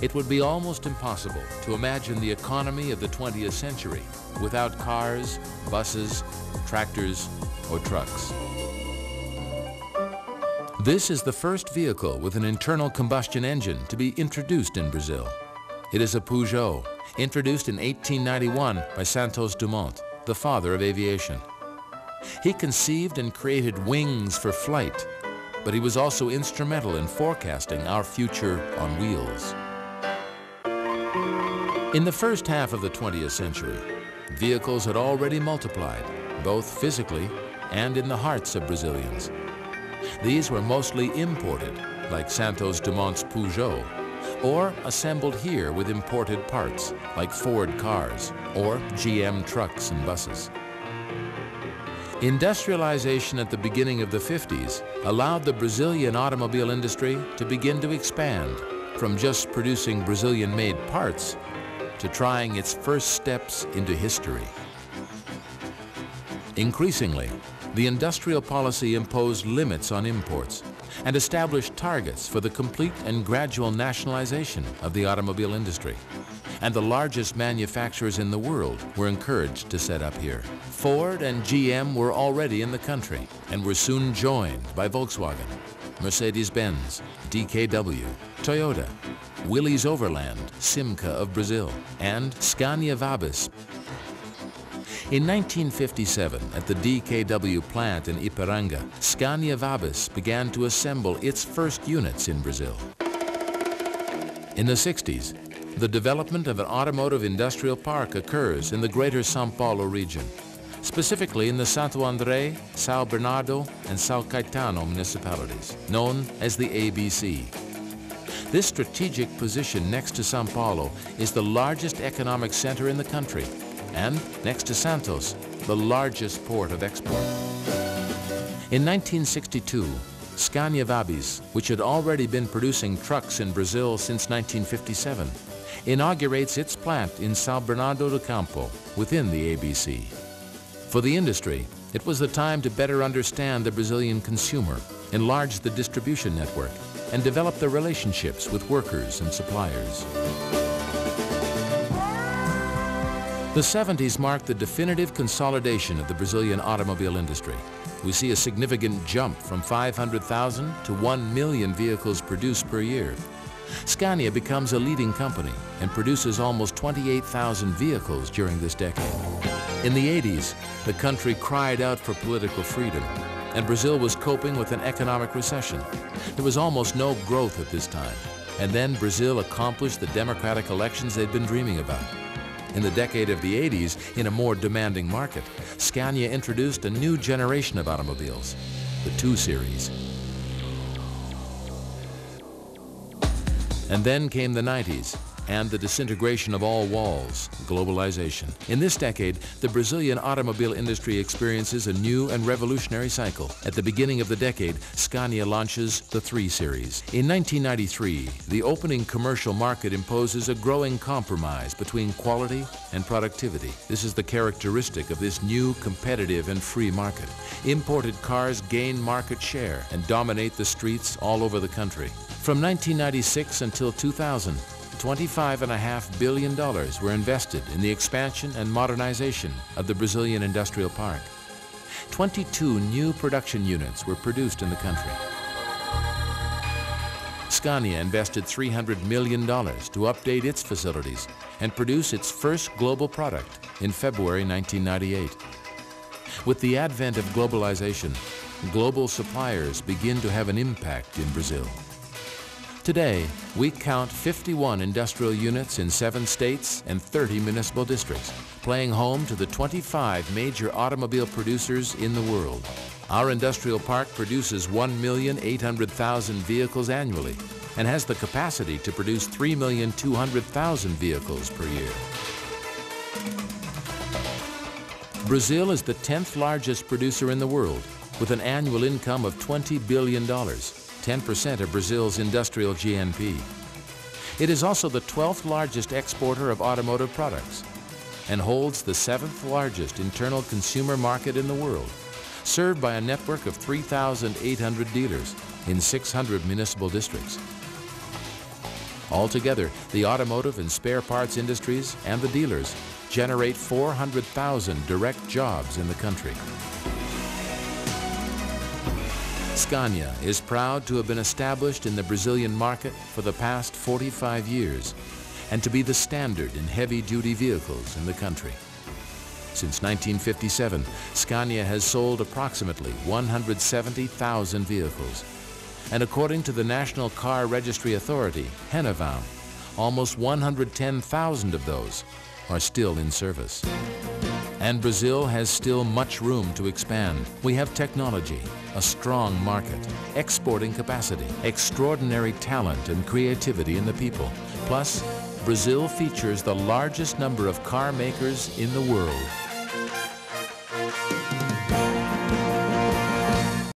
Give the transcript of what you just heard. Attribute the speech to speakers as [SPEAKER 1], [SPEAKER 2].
[SPEAKER 1] It would be almost impossible to imagine the economy of the 20th century without cars, buses, tractors, or trucks. This is the first vehicle with an internal combustion engine to be introduced in Brazil. It is a Peugeot, introduced in 1891 by Santos Dumont, the father of aviation. He conceived and created wings for flight, but he was also instrumental in forecasting our future on wheels. In the first half of the 20th century, vehicles had already multiplied, both physically and in the hearts of Brazilians. These were mostly imported, like Santos Dumont's Peugeot, or assembled here with imported parts, like Ford cars or GM trucks and buses. Industrialization at the beginning of the 50s allowed the Brazilian automobile industry to begin to expand from just producing Brazilian-made parts to trying its first steps into history. Increasingly, the industrial policy imposed limits on imports and established targets for the complete and gradual nationalization of the automobile industry. And the largest manufacturers in the world were encouraged to set up here. Ford and GM were already in the country and were soon joined by Volkswagen, Mercedes-Benz, DKW, Toyota, Willys Overland, Simca of Brazil, and Scania Vabis. In 1957, at the DKW plant in Ipiranga, Scania Vabis began to assemble its first units in Brazil. In the 60s, the development of an automotive industrial park occurs in the greater São Paulo region, specifically in the Santo André, São Bernardo, and São Caetano municipalities, known as the ABC. This strategic position next to São Paulo is the largest economic center in the country, and next to Santos, the largest port of export. In 1962, Scania Vabis, which had already been producing trucks in Brazil since 1957, inaugurates its plant in São Bernardo do Campo, within the ABC. For the industry, it was the time to better understand the Brazilian consumer, enlarge the distribution network, and develop the relationships with workers and suppliers. The 70s marked the definitive consolidation of the Brazilian automobile industry. We see a significant jump from 500,000 to 1 million vehicles produced per year. Scania becomes a leading company and produces almost 28,000 vehicles during this decade. In the 80s, the country cried out for political freedom, and Brazil was coping with an economic recession. There was almost no growth at this time, and then Brazil accomplished the democratic elections they'd been dreaming about. In the decade of the 80s, in a more demanding market, Scania introduced a new generation of automobiles, the 2 Series. And then came the 90s, and the disintegration of all walls, globalization. In this decade, the Brazilian automobile industry experiences a new and revolutionary cycle. At the beginning of the decade, Scania launches the 3 Series. In 1993, the opening commercial market imposes a growing compromise between quality and productivity. This is the characteristic of this new competitive and free market. Imported cars gain market share and dominate the streets all over the country. From 1996 until 2000, $25.5 billion were invested in the expansion and modernization of the Brazilian industrial park. 22 new production units were produced in the country. Scania invested $300 million to update its facilities and produce its first global product in February 1998. With the advent of globalization, global suppliers begin to have an impact in Brazil. Today, we count 51 industrial units in 7 states and 30 municipal districts, playing home to the 25 major automobile producers in the world. Our industrial park produces 1,800,000 vehicles annually and has the capacity to produce 3,200,000 vehicles per year. Brazil is the 10th largest producer in the world, with an annual income of $20 billion. 10% of Brazil's industrial GNP. It is also the 12th largest exporter of automotive products and holds the 7th largest internal consumer market in the world, served by a network of 3,800 dealers in 600 municipal districts. Altogether, the automotive and spare parts industries and the dealers generate 400,000 direct jobs in the country. Scania is proud to have been established in the Brazilian market for the past 45 years and to be the standard in heavy-duty vehicles in the country. Since 1957, Scania has sold approximately 170,000 vehicles. And according to the National Car Registry Authority, Renavam, almost 110,000 of those are still in service. And Brazil has still much room to expand. We have technology, a strong market, exporting capacity, extraordinary talent and creativity in the people. Plus, Brazil features the largest number of car makers in the world.